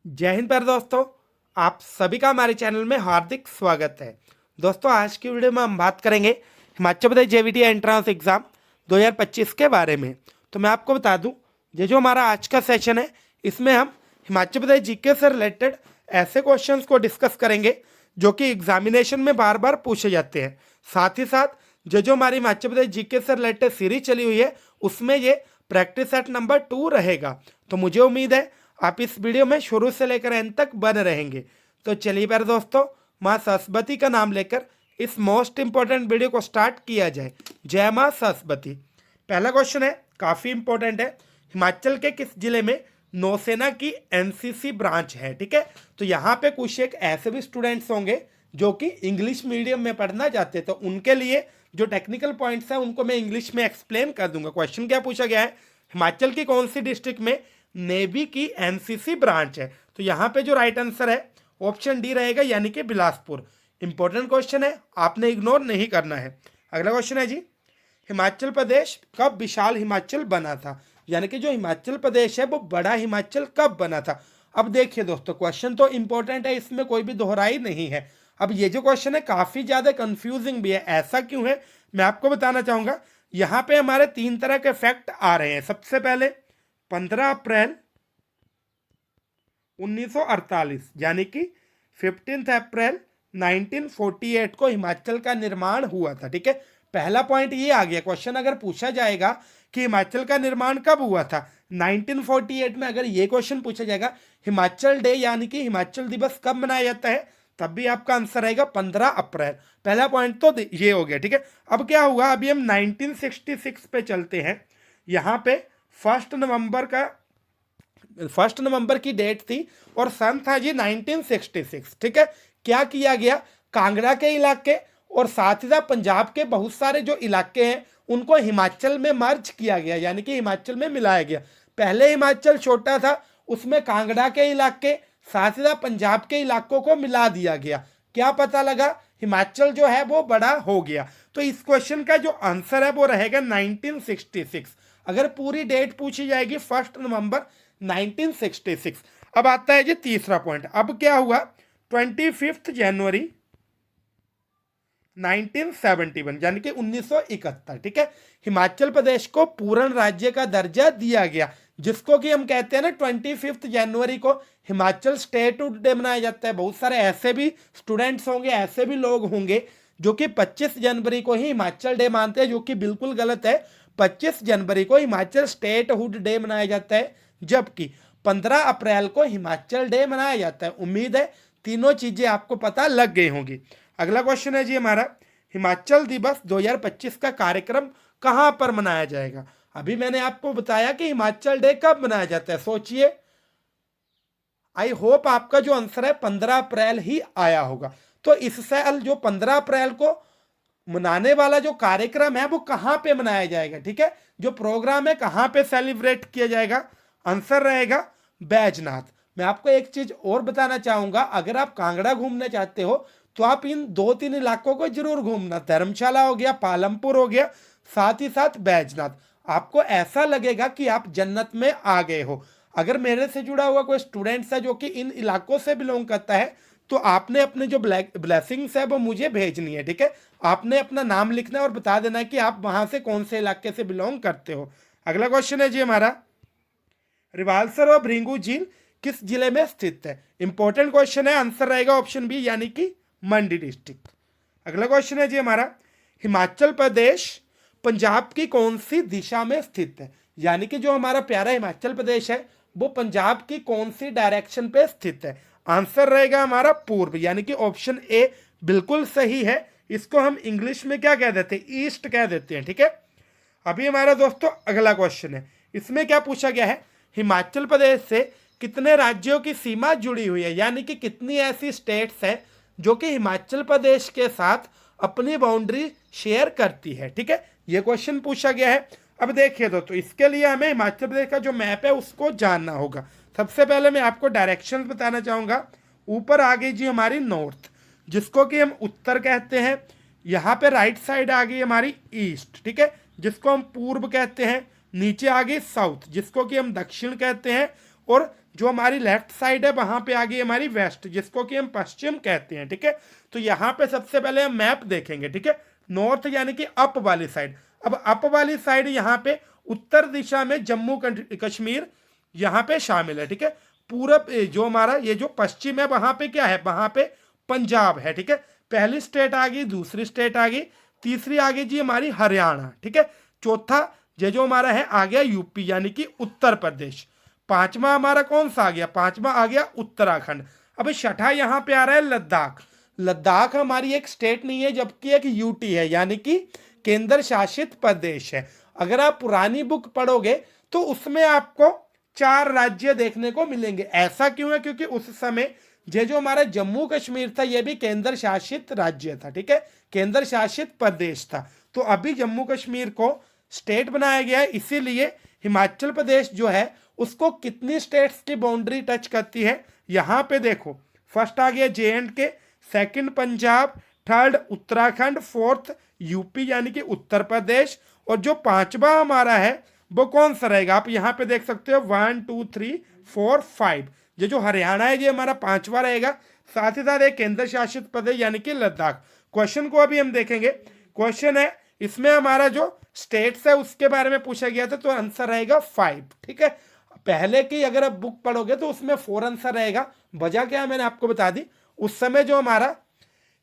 जय हिंद प्यारे दोस्तों। आप सभी का हमारे चैनल में हार्दिक स्वागत है। दोस्तों आज की वीडियो में हम बात करेंगे Himachal Pradesh JVT entrance exam 2025 के बारे में। तो मैं आपको बता दूं, ये जो हमारा आज का सेशन है इसमें हम हिमाचल प्रदेश जीके से रिलेटेड ऐसे क्वेश्चंस को डिस्कस करेंगे जो कि एग्जामिनेशन में बार बार पूछे जाते हैं। साथ ही साथ जो हमारी हिमाचल प्रदेश जीके से रिलेटेड सीरीज चली हुई है उसमें ये प्रैक्टिस सेट नंबर 2 रहेगा। तो मुझे उम्मीद है आप इस वीडियो में शुरू से लेकर एंड तक बने रहेंगे। तो चलिए प्यारे दोस्तों, माँ सरस्वती का नाम लेकर इस मोस्ट इंपॉर्टेंट वीडियो को स्टार्ट किया जाए। जय माँ सरस्वती। पहला क्वेश्चन है, काफ़ी इंपॉर्टेंट है। हिमाचल के किस जिले में नौसेना की एनसीसी ब्रांच है? ठीक है, तो यहाँ पे कुछ एक ऐसे भी स्टूडेंट्स होंगे जो कि इंग्लिश मीडियम में पढ़ना चाहते हैं, तो उनके लिए जो टेक्निकल पॉइंट्स हैं उनको मैं इंग्लिश में एक्सप्लेन कर दूंगा। क्वेश्चन क्या पूछा गया है, हिमाचल की कौन सी डिस्ट्रिक्ट में नेवी की एनसीसी ब्रांच है? तो यहाँ पे जो राइट आंसर है ऑप्शन डी रहेगा, यानी कि बिलासपुर। इंपॉर्टेंट क्वेश्चन है, आपने इग्नोर नहीं करना है। अगला क्वेश्चन है जी, हिमाचल प्रदेश कब विशाल हिमाचल बना था? यानी कि जो हिमाचल प्रदेश है वो बड़ा हिमाचल कब बना था? अब देखिए दोस्तों, क्वेश्चन तो इंपॉर्टेंट है, इसमें कोई भी दोहराई नहीं है। अब ये जो क्वेश्चन है काफ़ी ज़्यादा कंफ्यूजिंग भी है। ऐसा क्यों है मैं आपको बताना चाहूँगा। यहाँ पे हमारे 3 तरह के फैक्ट आ रहे हैं। सबसे पहले 15 अप्रैल 1948 यानी कि 15 अप्रैल 1948 को हिमाचल का निर्माण हुआ था। ठीक है, पहला पॉइंट ये आ गया। क्वेश्चन अगर पूछा जाएगा कि हिमाचल का निर्माण कब हुआ था 1948 में, अगर ये क्वेश्चन पूछा जाएगा हिमाचल डे यानी कि हिमाचल दिवस कब मनाया जाता है, तब भी आपका आंसर रहेगा 15 अप्रैल। पहला पॉइंट तो ये हो गया। ठीक है, अब क्या हुआ, अभी हम 1966 पे चलते हैं। यहाँ पे 1 नवंबर की डेट थी और सन था जी 1966। ठीक है, क्या किया गया, कांगड़ा के इलाके और साथ ही साथ पंजाब के बहुत सारे जो इलाके हैं उनको हिमाचल में मर्ज किया गया, यानी कि हिमाचल में मिलाया गया। पहले हिमाचल छोटा था, उसमें कांगड़ा के इलाके साथ ही साथ पंजाब के इलाकों को मिला दिया गया। क्या पता लगा, हिमाचल जो है वो बड़ा हो गया। तो इस क्वेश्चन का जो आंसर है वो रहेगा 1966। अगर पूरी डेट पूछी जाएगी 1 नवंबर 1966। अब आता है जी तीसरा पॉइंट। अब क्या हुआ, 25 जनवरी 1971 यानी कि 1971, ठीक है, हिमाचल प्रदेश को पूर्ण राज्य का दर्जा दिया गया, जिसको कि हम कहते हैं ना 25 जनवरी को हिमाचल स्टेट डे मनाया जाता है। बहुत सारे ऐसे भी स्टूडेंट्स होंगे, ऐसे भी लोग होंगे जो कि 25 जनवरी को ही हिमाचल डे मानते हैं, जो कि बिल्कुल गलत है। 25 जनवरी को हिमाचल स्टेटहुड डे मनाया जाता है, जबकि 15 अप्रैल को हिमाचल डे मनाया जाता है। उम्मीद है तीनों चीजें आपको पता लग गई होंगी। अगला क्वेश्चन है जी हमारा, हिमाचल दिवस 2025 का कार्यक्रम कहां पर मनाया जाएगा? अभी मैंने आपको बताया कि हिमाचल डे कब मनाया जाता है, सोचिए। आई होप आपका जो आंसर है 15 अप्रैल ही आया होगा। तो इस साल जो 15 अप्रैल को मनाने वाला जो कार्यक्रम है वो कहां पे मनाया जाएगा? ठीक है, जो प्रोग्राम है कहां पे सेलिब्रेट किया जाएगा? आंसर रहेगा बैजनाथ। मैं आपको एक चीज और बताना चाहूंगा, अगर आप कांगड़ा घूमना चाहते हो तो आप इन 2-3 इलाकों को जरूर घूमना। धर्मशाला हो गया, पालमपुर हो गया, साथ ही साथ बैजनाथ। आपको ऐसा लगेगा कि आप जन्नत में आ गए हो। अगर मेरे से जुड़ा हुआ कोई स्टूडेंट्स है जो कि इन इलाकों से बिलोंग करता है, तो आपने अपने जो ब्लेसिंग्स है वो मुझे भेजनी है। ठीक है, आपने अपना नाम लिखना है और बता देना है कि आप वहां से कौन से इलाके से बिलोंग करते हो। अगला क्वेश्चन है जी हमारा, रिवाल्सर और भृंगू झील किस जिले में स्थित है? इंपॉर्टेंट क्वेश्चन है, आंसर रहेगा ऑप्शन बी यानी कि मंडी डिस्ट्रिक्ट। अगला क्वेश्चन है जी हमारा, हिमाचल प्रदेश पंजाब की कौन सी दिशा में स्थित है? यानी कि जो हमारा प्यारा हिमाचल प्रदेश है वो पंजाब की कौन सी डायरेक्शन पे स्थित है? आंसर रहेगा हमारा पूर्व, यानी कि ऑप्शन ए बिल्कुल सही है। इसको हम इंग्लिश में क्या कह देते हैं, ईस्ट कह देते हैं। ठीक है, अभी हमारा दोस्तों अगला क्वेश्चन है, इसमें क्या पूछा गया है, हिमाचल प्रदेश से कितने राज्यों की सीमा जुड़ी हुई है? यानी कि कितनी ऐसी स्टेट्स है जो कि हिमाचल प्रदेश के साथ अपनी बाउंड्री शेयर करती है? ठीक है, ये क्वेश्चन पूछा गया है। अब देखिए दोस्तों, इसके लिए हमें हिमाचल प्रदेश का जो मैप है उसको जानना होगा। सबसे पहले मैं आपको डायरेक्शंस बताना चाहूँगा। ऊपर आ गई जी हमारी नॉर्थ, जिसको कि हम उत्तर कहते हैं। यहाँ पे राइट साइड आ गई हमारी ईस्ट, ठीक है, जिसको हम पूर्व कहते हैं। नीचे आ गई साउथ, जिसको कि हम दक्षिण कहते हैं। और जो हमारी लेफ्ट साइड है वहां पे आ गई हमारी वेस्ट, जिसको कि हम पश्चिम कहते हैं, ठीक है। तो यहाँ पे सबसे पहले हम मैप देखेंगे, ठीक है। नॉर्थ यानी कि अप वाली साइड। अब अप वाली साइड यहाँ पे उत्तर दिशा में जम्मू कश्मीर यहाँ पे शामिल है, ठीक है। पूरब जो हमारा ये जो पश्चिम है वहां पे क्या है, वहां पे पंजाब है, ठीक है। पहली स्टेट आ गई, दूसरी स्टेट आ गई, तीसरी आ गई जी हमारी हरियाणा, ठीक है। चौथा ये जो हमारा है आ गया यूपी यानी कि उत्तर प्रदेश। पांचवा हमारा कौन सा आ गया, पांचवा आ गया उत्तराखंड। अब छठा यहाँ पे आ रहा है लद्दाख। लद्दाख हमारी एक स्टेट नहीं है जबकि एक यूटी है यानी कि केंद्र शासित प्रदेश है। अगर आप पुरानी बुक पढ़ोगे तो उसमें आपको 4 राज्य देखने को मिलेंगे। ऐसा क्यों है, क्योंकि उस समय ये जो हमारा जम्मू कश्मीर था ये भी केंद्र शासित राज्य था, ठीक है, केंद्र शासित प्रदेश था। तो अभी जम्मू कश्मीर को स्टेट बनाया गया है, इसीलिए हिमाचल प्रदेश जो है उसको कितनी स्टेट्स की बाउंड्री टच करती है, यहाँ पे देखो। फर्स्ट आ गया JNK, second Punjab, third Uttarakhand, fourth UP यानी कि उत्तर प्रदेश, और जो पांचवा हमारा है वो कौन सा रहेगा, आप यहाँ पे देख सकते हो 1 2 3 4 5। ये जो हरियाणा है ये हमारा पांचवा रहेगा। साथ ही साथ एक केंद्र शासित प्रदेश यानी कि लद्दाख। क्वेश्चन को अभी हम देखेंगे। क्वेश्चन है इसमें हमारा जो स्टेट्स है उसके बारे में पूछा गया था, तो आंसर रहेगा 5, ठीक है। पहले की अगर आप बुक पढ़ोगे तो उसमें 4 आंसर रहेगा। वजह क्या है मैंने आपको बता दी, उस समय जो हमारा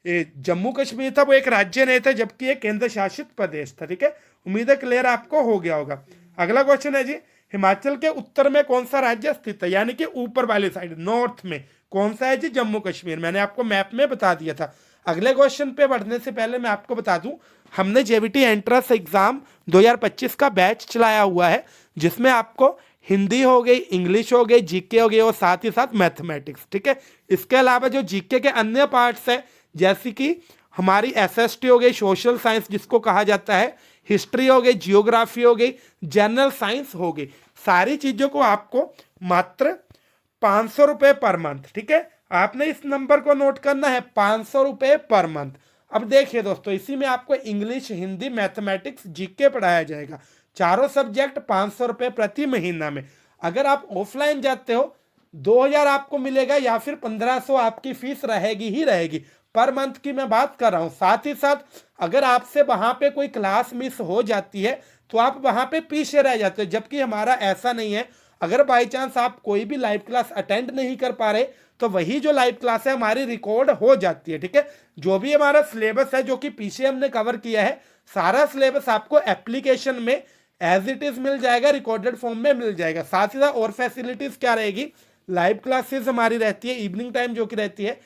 जम्मू कश्मीर था वो एक राज्य नहीं था जबकि एक केंद्र शासित प्रदेश था, ठीक है। उम्मीद है क्लियर आपको हो गया होगा। अगला क्वेश्चन है जी, हिमाचल के उत्तर में कौन सा राज्य स्थित है, यानी कि ऊपर वाली साइड नॉर्थ में कौन सा है जी, जम्मू कश्मीर। मैंने आपको मैप में बता दिया था। अगले क्वेश्चन पे बढ़ने से पहले मैं आपको बता दूं, हमने JBT एंट्रेंस एग्जाम 2025 का बैच चलाया हुआ है जिसमें आपको हिंदी हो गई, इंग्लिश हो गई, जीके हो गई और साथ ही साथ मैथमेटिक्स, ठीक है। इसके अलावा जो जीके के अन्य पार्ट्स है जैसे कि हमारी SST हो गई, सोशल साइंस जिसको कहा जाता है, हिस्ट्री हो गई, जियोग्राफी हो गई, जनरल साइंस हो गई, सारी चीज़ों को आपको मात्र 500 रुपये पर मंथ, ठीक है। आपने इस नंबर को नोट करना है, 500 रुपये पर मंथ। अब देखिए दोस्तों, इसी में आपको इंग्लिश, हिंदी, मैथमेटिक्स, जीके पढ़ाया जाएगा। चारों सब्जेक्ट 500 रुपये प्रति महीना में। अगर आप ऑफलाइन जाते हो 2000 आपको मिलेगा या फिर 1500 आपकी फीस रहेगी ही रहेगी। पर मंथ की मैं बात कर रहा हूँ। साथ ही साथ अगर आपसे वहाँ पे कोई क्लास मिस हो जाती है तो आप वहाँ पे पीछे रह जाते हो, जबकि हमारा ऐसा नहीं है। अगर बाई चांस आप कोई भी लाइव क्लास अटेंड नहीं कर पा रहे तो वही जो लाइव क्लास है हमारी रिकॉर्ड हो जाती है, ठीक है। जो भी हमारा सिलेबस है जो कि पीछे हमने कवर किया है, सारा सिलेबस आपको एप्लीकेशन में एज इट इज मिल जाएगा, रिकॉर्डेड फॉर्म में मिल जाएगा। साथ ही साथ और फैसिलिटीज क्या रहेगी, लाइव क्लासेस हमारी रहती है इवनिंग टाइम जो कि रहती है,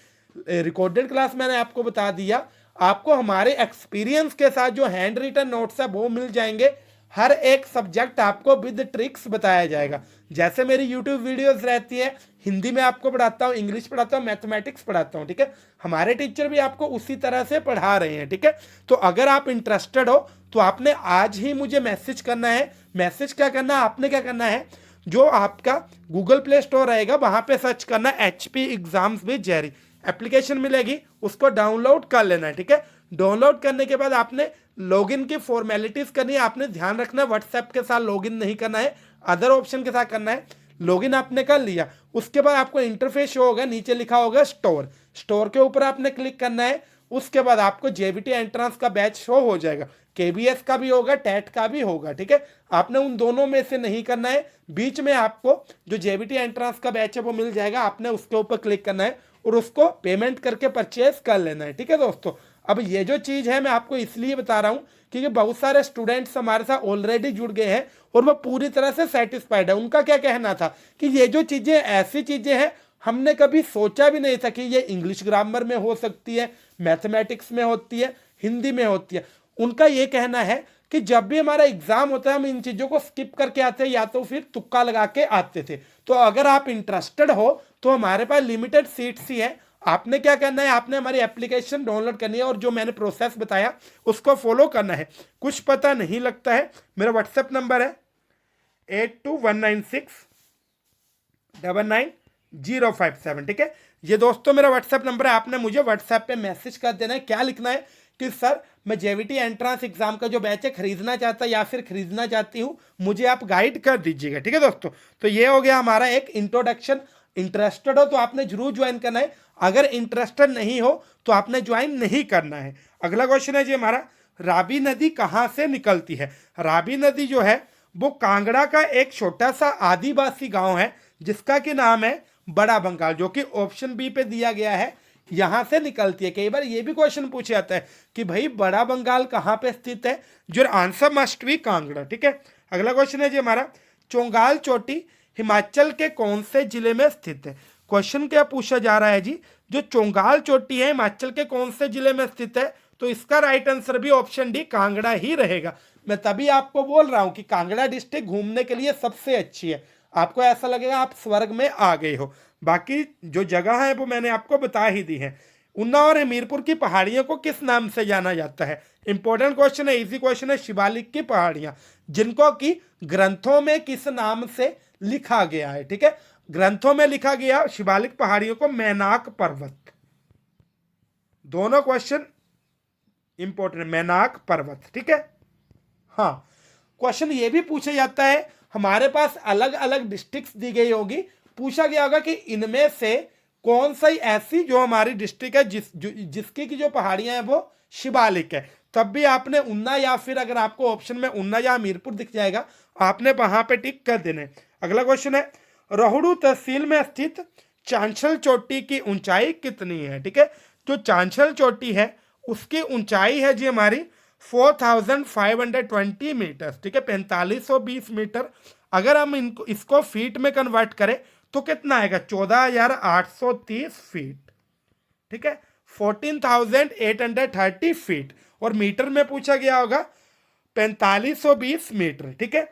रिकॉर्डेड क्लास मैंने आपको बता दिया। आपको हमारे एक्सपीरियंस के साथ जो हैंड रिटन नोट्स है वो मिल जाएंगे। हर एक सब्जेक्ट आपको विद ट्रिक्स बताया जाएगा। जैसे मेरी यूट्यूब वीडियोस रहती है, हिंदी में आपको पढ़ाता हूँ, इंग्लिश पढ़ाता हूँ, मैथमेटिक्स पढ़ाता हूँ, ठीक है। हमारे टीचर भी आपको उसी तरह से पढ़ा रहे हैं, ठीक है। तो अगर आप इंटरेस्टेड हो तो आपने आज ही मुझे मैसेज करना है। मैसेज क्या करना है, आपने क्या करना है, जो आपका गूगल प्ले स्टोर रहेगा वहाँ पे सर्च करना HP exams with Jerry, application मिलेगी, उसको डाउनलोड कर लेना है, ठीक है। डाउनलोड करने के बाद आपने लॉगिन की फॉर्मेलिटीज करनी है। आपने ध्यान रखना है व्हाट्सएप के साथ लॉगिन नहीं करना है, अदर ऑप्शन के साथ करना है। लॉगिन आपने कर लिया, उसके बाद आपको इंटरफेस शो होगा, नीचे लिखा होगा स्टोर, स्टोर के ऊपर आपने क्लिक करना है। उसके बाद आपको JBT एंट्रेंस का बैच शो हो जाएगा, KBS का भी होगा, टेट का भी होगा, ठीक है। आपने उन दोनों में से नहीं करना है, बीच में आपको जो JBT एंट्रेंस का बैच है वो मिल जाएगा, आपने उसके ऊपर क्लिक करना है और उसको पेमेंट करके परचेज कर लेना है, ठीक है दोस्तों। अब ये जो चीज़ है मैं आपको इसलिए बता रहा हूँ क्योंकि बहुत सारे स्टूडेंट्स हमारे साथ ऑलरेडी जुड़ गए हैं और वो पूरी तरह से सेटिस्फाइड है। उनका क्या कहना था कि ये जो चीज़ें ऐसी चीज़ें हैं हमने कभी सोचा भी नहीं था कि ये इंग्लिश ग्रामर में हो सकती है, मैथमेटिक्स में होती है, हिंदी में होती है। उनका ये कहना है कि जब भी हमारा एग्जाम होता है हम इन चीज़ों को स्किप करके आते हैं या तो फिर तुक्का लगा के आते थे। तो अगर आप इंटरेस्टेड हो तो हमारे पास लिमिटेड सीट्स ही है। आपने क्या करना है, आपने हमारी एप्लीकेशन डाउनलोड करनी है और जो मैंने प्रोसेस बताया उसको फॉलो करना है। कुछ पता नहीं लगता है, मेरा व्हाट्सएप नंबर है 8219699057, ठीक है। ये दोस्तों मेरा व्हाट्सएप नंबर है। आपने मुझे व्हाट्सएप पे मैसेज कर देना है। क्या लिखना है कि सर मैं जेवीटी एंट्रेंस एग्जाम का जो बैच है खरीदना चाहता या फिर खरीदना चाहती हूँ, मुझे आप गाइड कर दीजिएगा, ठीक है दोस्तों। तो ये हो गया हमारा एक इंट्रोडक्शन। इंटरेस्टेड हो तो आपने जरूर ज्वाइन करना है, अगर इंटरेस्टेड नहीं हो तो आपने ज्वाइन नहीं करना है। अगला क्वेश्चन है जी हमारा, रावी नदी कहाँ से निकलती है? रावी नदी जो है वो कांगड़ा का एक छोटा सा आदिवासी गांव है जिसका कि नाम है बड़ा बंगाल, जो कि ऑप्शन बी पे दिया गया है, यहां से निकलती है। कई बार ये भी क्वेश्चन पूछा जाता है कि भाई बड़ा बंगाल कहाँ पे स्थित है, जो आंसर मस्ट बी कांगड़ा, ठीक है। अगला क्वेश्चन है जी हमारा, चोंगाल चोटी हिमाचल के कौन से जिले में स्थित है? क्वेश्चन क्या पूछा जा रहा है जी, जो चोंगाल चोटी है हिमाचल के कौन से जिले में स्थित है? तो इसका राइट आंसर भी ऑप्शन डी कांगड़ा ही रहेगा। मैं तभी आपको बोल रहा हूं कि कांगड़ा डिस्ट्रिक्ट घूमने के लिए सबसे अच्छी है, आपको ऐसा लगेगा आप स्वर्ग में आ गए हो। बाकी जो जगह है वो मैंने आपको बता ही दी है। उन्ना और हमीरपुर की पहाड़ियों को किस नाम से जाना जाता है? इंपॉर्टेंट क्वेश्चन है, इजी क्वेश्चन है। शिवालिक की पहाड़ियां, जिनको कि ग्रंथों में किस नाम से लिखा गया है, ठीक है। ग्रंथों में लिखा गया शिवालिक पहाड़ियों को मैनाक पर्वत। दोनों क्वेश्चन इंपॉर्टेंट, मैनाक पर्वत, ठीक है। हाँ, क्वेश्चन ये भी पूछा जाता है, हमारे पास अलग अलग डिस्ट्रिक्ट्स दी गई होगी, पूछा गया होगा कि इनमें से कौन सी ऐसी जो हमारी डिस्ट्रिक्ट है जिसकी की जो पहाड़ियां हैं वो शिवालिक है। तब भी आपने उन्ना या फिर अगर आपको ऑप्शन में उन्ना या हमीरपुर दिख जाएगा, आपने वहां पे टिक कर देने। अगला क्वेश्चन है, रोहड़ू तहसील में स्थित चांशल चोटी की ऊंचाई कितनी है? ठीक है, जो चांशल चोटी है उसकी ऊंचाई है जी हमारी 4520 मीटर, ठीक है, 4520 मीटर। अगर हम इसको फीट में कन्वर्ट करें तो कितना आएगा? 14830 फीट, ठीक है, 14830 फीट। और मीटर में पूछा गया होगा 4520 मीटर, ठीक है।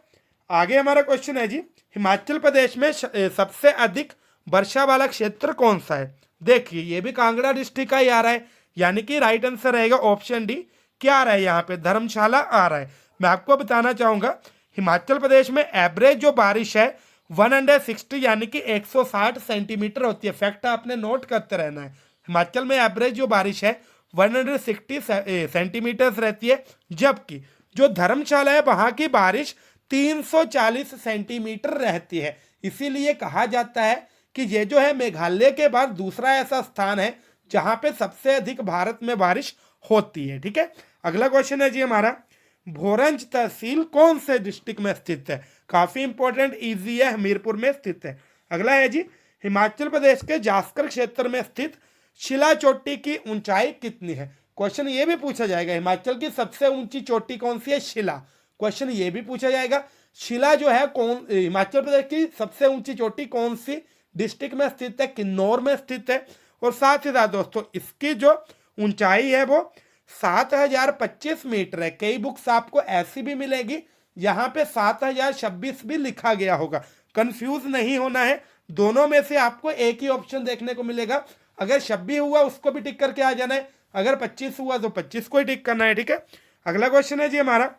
आगे हमारा क्वेश्चन है जी, हिमाचल प्रदेश में सबसे अधिक वर्षा वाला क्षेत्र कौन सा है? देखिए ये भी कांगड़ा डिस्ट्रिक्ट का ही आ रहा है, यानी कि राइट आंसर रहेगा ऑप्शन डी। क्या आ रहा है यहाँ पे? धर्मशाला आ रहा है। मैं आपको बताना चाहूंगा, हिमाचल प्रदेश में एवरेज जो बारिश है 160 यानी कि 160 सेंटीमीटर होती है। फैक्ट आपने नोट करते रहना है, हिमाचल में एवरेज जो बारिश है 160 सेंटीमीटर रहती है, जबकि जो धर्मशाला है वहां की बारिश 340 सेंटीमीटर रहती है। इसीलिए कहा जाता है कि ये जो है मेघालय के बाद दूसरा ऐसा स्थान है जहां पे सबसे अधिक भारत में बारिश होती है, ठीक है। अगला क्वेश्चन है जी हमारा, भोरंज तहसील कौन से डिस्ट्रिक्ट में स्थित है? काफी इंपॉर्टेंट, इजी है, हमीरपुर में स्थित है। अगला है जी, हिमाचल प्रदेश के जास्कर क्षेत्र में स्थित शिला चोटी की ऊंचाई कितनी है? क्वेश्चन ये भी पूछा जाएगा, हिमाचल की सबसे ऊंची चोटी कौन सी है? शिला। क्वेश्चन ये भी पूछा जाएगा, शिला जो है कौन, हिमाचल प्रदेश की सबसे ऊंची चोटी कौन सी डिस्ट्रिक्ट में स्थित है? किन्नौर में स्थित है। और साथ ही साथ दोस्तों इसकी जो ऊंचाई है वो 7025 मीटर है। कई बुक्स आपको ऐसी भी मिलेगी यहाँ पे 7026 भी लिखा गया होगा, कंफ्यूज नहीं होना है। दोनों में से आपको एक ही ऑप्शन देखने को मिलेगा। अगर 26 हुआ उसको भी टिक करके आ जाना है, अगर 25 हुआ तो 25 को ही टिक करना है, ठीक है। अगला क्वेश्चन है जी हमारा,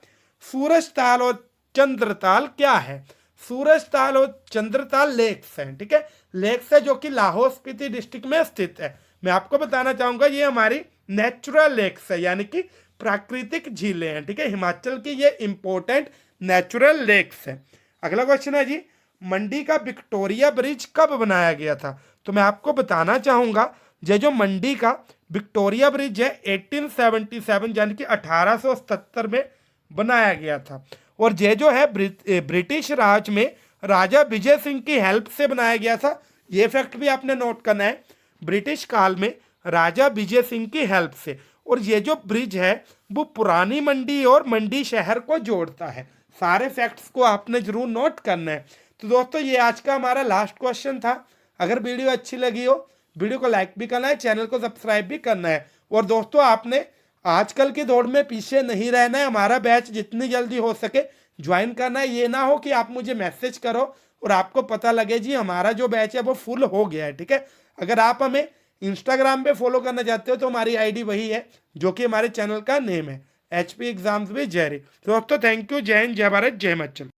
सूरज ताल और चंद्रताल क्या है? सूरज ताल और चंद्रताल लेक्स हैं, ठीक है, लेक्स है जो कि लाहौल स्पीति डिस्ट्रिक्ट में स्थित है। मैं आपको बताना चाहूंगा ये हमारी नेचुरल लेक्स है, यानी कि प्राकृतिक झीलें हैं, ठीक है, हिमाचल की ये इंपॉर्टेंट नेचुरल लेक्स है। अगला क्वेश्चन है जी, मंडी का विक्टोरिया ब्रिज कब बनाया गया था? तो मैं आपको बताना चाहूंगा, ये जो मंडी का विक्टोरिया ब्रिज है 1877 यानी कि 1877 में बनाया गया था। और ये जो है ब्रिटिश राज में राजा विजय सिंह की हेल्प से बनाया गया था। ये फैक्ट भी आपने नोट करना है, ब्रिटिश काल में राजा विजय सिंह की हेल्प से। और ये जो ब्रिज है वो पुरानी मंडी और मंडी शहर को जोड़ता है। सारे फैक्ट्स को आपने जरूर नोट करना है। तो दोस्तों ये आज का हमारा लास्ट क्वेश्चन था। अगर वीडियो अच्छी लगी हो, वीडियो को लाइक भी करना है, चैनल को सब्सक्राइब भी करना है। और दोस्तों आपने आजकल की दौड़ में पीछे नहीं रहना है, हमारा बैच जितनी जल्दी हो सके ज्वाइन करना है। ये ना हो कि आप मुझे मैसेज करो और आपको पता लगे जी हमारा जो बैच है वो फुल हो गया है, ठीक है। अगर आप हमें इंस्टाग्राम पे फॉलो करना चाहते हो तो हमारी आईडी वही है जो कि हमारे चैनल का नेम है, HP एग्जाम्स विद जेरी। दोस्तों थैंक यू, जय हिंद, जय भारत, जय हिमाचल।